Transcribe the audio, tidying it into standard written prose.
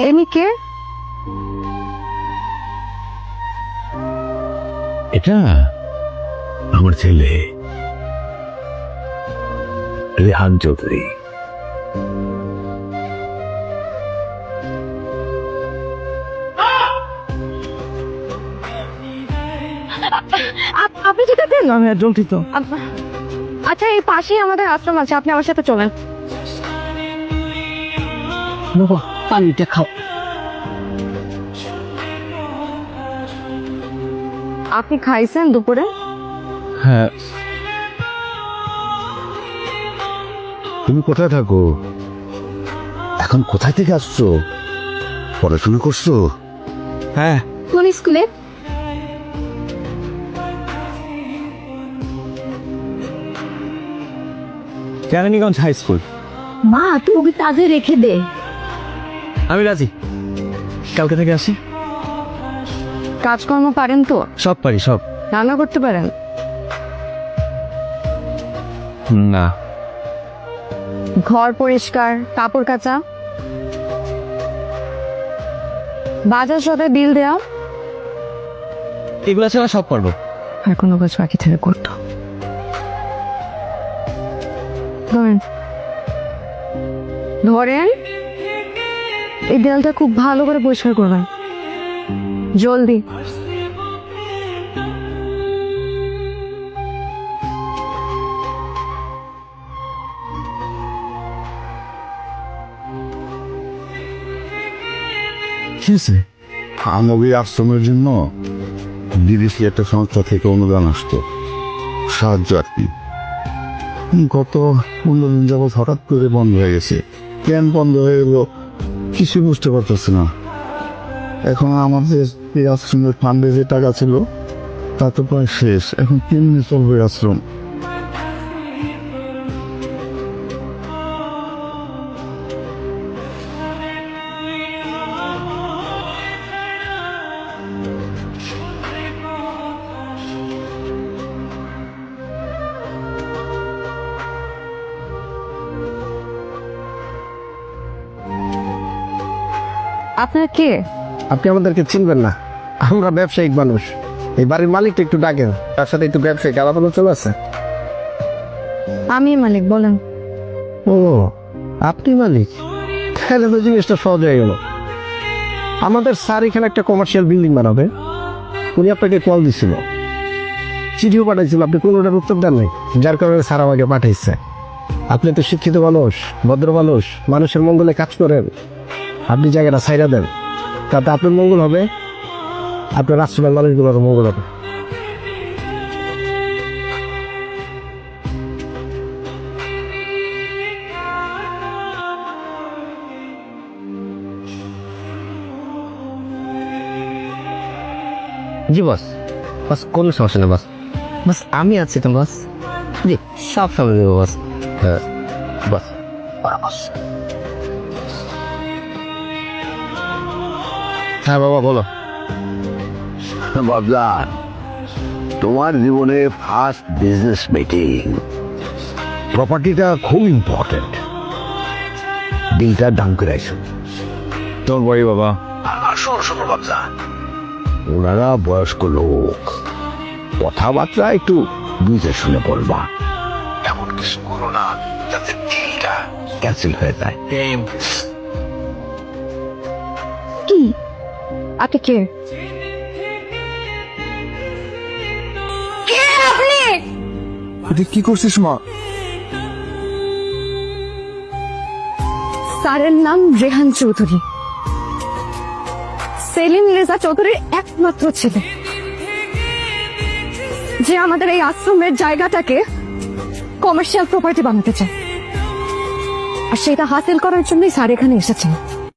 এমনি কে? এটা আমার ছেলে রেহান চৌধুরী। আপনি যেটা দেন আমি আর জলটি তো আচ্ছা, এই পাশেই আমাদের আশ্রম আছে, আপনি আমার সাথে চলেন। বাবা পানিটা খাও। আপনি খাইছেন দুপুরে? হ্যাঁ। তুমি কোথায় থাকো এখন? কোথায় থেকে আসছো? পড়াশোনা করছো? হ্যাঁ, কোন স্কুলে? Keraniganj high school. মা, তুমি তাদের রেখে দে। আমি রাজি, কালকে থেকে আসি। কাজকর্ম পারেন তো? সব পারি, সব। রান্না করতে পারেন? না। ঘর পরিষ্কার, কাপড় কাচা, বাজার সদায় বিল দেওয়া, এগুলো ছাড়া সব পারবো। আর কোনো কাজ বাকি থেকে করতো? ধরেন ধরেন এই দেয়ালটা খুব ভালো করে পরিষ্কার করবেন, জলদি। আমাদের আশ্রমের জন্য বিদেশি একটা সংস্থা থেকে অনুদান আসতো, সাহায্য আর কি। গত 15 দিন যাবৎ হঠাৎ করে বন্ধ হয়ে গেছে। কেন বন্ধ হয়ে গেল কিছু বুঝতে পারতেছে না। এখন আমাদের এই আশ্রমের ফান্ডে যে টাকা ছিল তা তো প্রায় শেষ। এখন কেমনি চলবে আশ্রম? আপনার কে? আপনি আমাদেরকে চিনবেন না, আমরা ব্যবসায়িক মানুষ। এই বাড়ির মালিকটা একটু ডাকেন, তার সাথে একটু ব্যবসায়িক আলাপ আলোচনা আছে। আমি মালিক, বলেন। ও, আপনি মালিক? তাহলে তো জিনিসটা সহজ হয়ে গেল। আমাদের স্যার এখানে একটা কমার্শিয়াল বিল্ডিং বানাবে, উনি আপনাকে কল দিছিল, চিঠিও পাঠাইছিল, আপনি কোনোটার উত্তর দেন নাই, যার কারণে স্যার আমাকে পাঠাইছে। আপনি তো শিক্ষিত মানুষ, ভদ্র মানুষ, মানুষের মঙ্গলে কাজ করেন, আপনি জায়গাটা ছাইড়া দেন, তাতে আপনার মঙ্গল হবে, আপনার আশ্রমের মানুষগুলোর মঙ্গল হবে। জি বস, বস কোনো সমস্যা নেই বস, বস আমি আছি তো বস। জি সব সময় দেবো বস। হ্যাঁ বস, বস। হ্যাঁ বাবা বলো। বাবলা, তোমার জীবনে ফার্স্ট বিজনেস মিটিং, প্রপার্টিটা খুব ইম্পর্টেন্ট। ডিলটা ডান করে আইসো। তোর বড়ি বাবা। শোনো শোনো বাবলা, ওনারা বয়স্ক লোক, কথাবার্তা একটু বুঝে শুনে বলবা। এমন কিছু করো না যাতে ডিলটা ক্যান্সেল হয়ে যায়। কি? আপনি কে? কে আপনি? তুই কি করছিস মা? স্যারের নাম রেহান চৌধুরী, সেলিম রেজা চৌধুরীর একমাত্র ছেলে, যে আমাদের এই আশ্রমের জায়গাটাকে কমার্শিয়াল প্রপার্টি বানাতে চায়। আর সেটা হাসিল করার জন্যই স্যার এখানে এসেছেন।